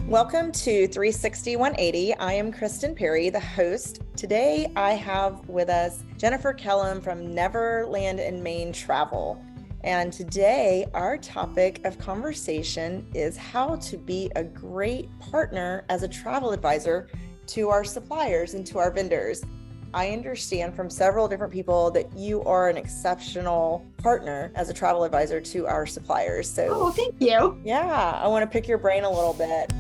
Welcome to 360 180. I am Christen Perry, the host. Today I have with us Jennifer Kellum from Neverland and Main Travel. And today our topic of conversation is how to be a great partner as a travel advisor to our suppliers and to our vendors. I understand from several different people that you are an exceptional partner as a travel advisor to our suppliers. So, thank you. Yeah, I want to pick your brain a little bit.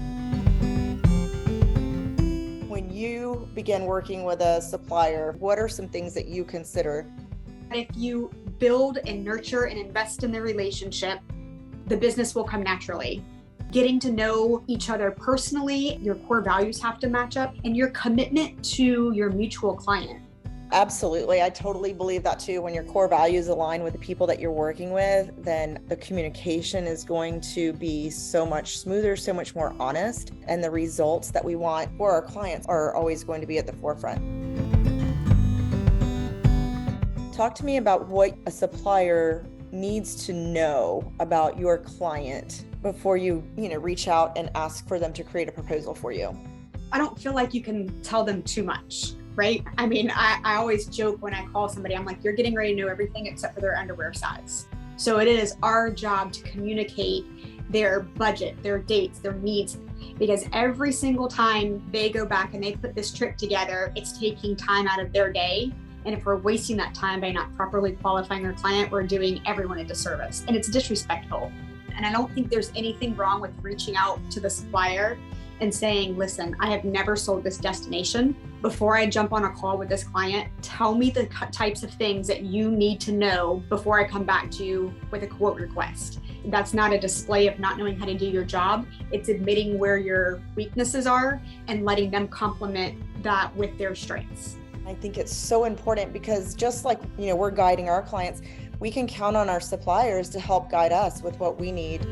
When you begin working with a supplier, what are some things that you consider? If you build and nurture and invest in the relationship, the business will come naturally. Getting to know each other personally, your core values have to match up, and your commitment to your mutual client. Absolutely. I totally believe that too. When your core values align with the people that you're working with, then the communication is going to be so much smoother, so much more honest, and the results that we want for our clients are always going to be at the forefront. Talk to me about what a supplier needs to know about your client before you reach out and ask for them to create a proposal for you. I don't feel like you can tell them too much, right? I mean, I always joke when I call somebody, I'm like, you're getting ready to know everything except for their underwear size. So it is our job to communicate their budget, their dates, their needs, because every single time they go back and they put this trip together, it's taking time out of their day. And if we're wasting that time by not properly qualifying our client, we're doing everyone a disservice, and it's disrespectful. And I don't think there's anything wrong with reaching out to the supplier and saying, listen, I have never sold this destination. Before I jump on a call with this client, tell me the types of things that you need to know before I come back to you with a quote request. That's not a display of not knowing how to do your job. It's admitting where your weaknesses are and letting them complement that with their strengths. I think it's so important because just like, we're guiding our clients, we can count on our suppliers to help guide us with what we need.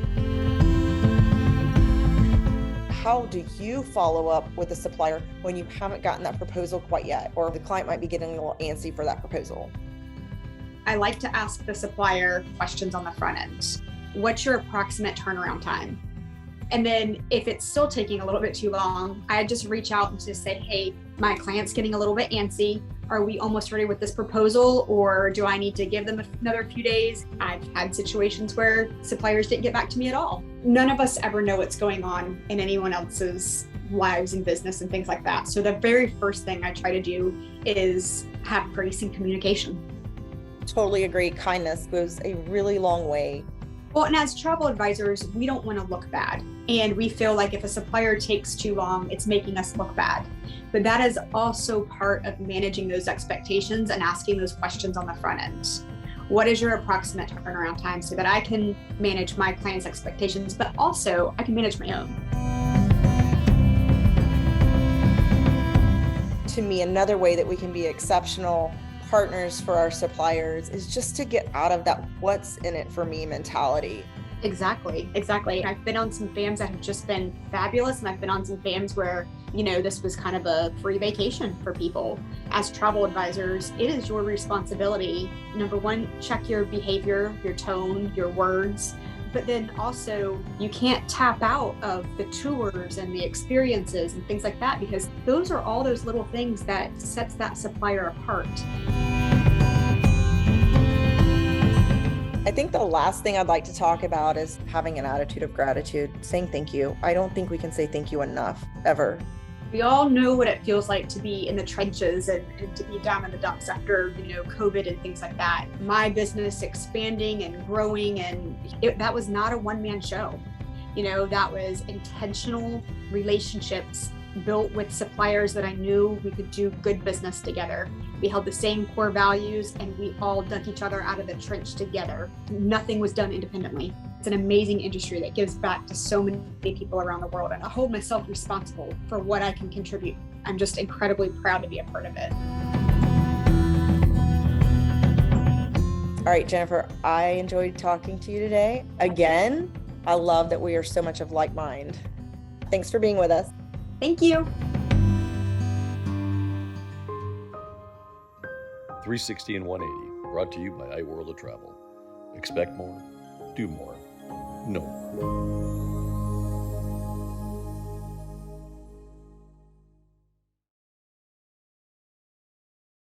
How do you follow up with a supplier when you haven't gotten that proposal quite yet, or the client might be getting a little antsy for that proposal? I like to ask the supplier questions on the front end. What's your approximate turnaround time? And then if it's still taking a little bit too long, I just reach out and just say, hey, my client's getting a little bit antsy. Are we almost ready with this proposal, or do I need to give them another few days? I've had situations where suppliers didn't get back to me at all. None of us ever know what's going on in anyone else's lives and business and things like that. So the very first thing I try to do is have grace and communication. Totally agree. Kindness goes a really long way. Well, and as travel advisors, we don't want to look bad. And we feel like if a supplier takes too long, it's making us look bad. But that is also part of managing those expectations and asking those questions on the front end. What is your approximate turnaround time so that I can manage my client's expectations, but also I can manage my own? To me, another way that we can be exceptional partners for our suppliers is just to get out of that what's in it for me mentality. Exactly. I've been on some FAMs that have just been fabulous, and I've been on some FAMs where, this was kind of a free vacation for people. As travel advisors, it is your responsibility. Number one, check your behavior, your tone, your words, but then also you can't tap out of the tours and the experiences and things like that, because those are all those little things that sets that supplier apart. I think the last thing I'd like to talk about is having an attitude of gratitude, saying thank you. I don't think we can say thank you enough, ever. We all know what it feels like to be in the trenches and to be down in the dumps after, COVID and things like that. My business expanding and growing, and that was not a one-man show. That was intentional relationships built with suppliers that I knew we could do good business together. We held the same core values, and we all dug each other out of the trench together. Nothing was done independently. It's an amazing industry that gives back to so many people around the world, and I hold myself responsible for what I can contribute. I'm just incredibly proud to be a part of it. All right, Jennifer, I enjoyed talking to you today. Again, I love that we are so much of like mind. Thanks for being with us. Thank you. 360 and 180, brought to you by iWorld of Travel. Expect more, do more, know more.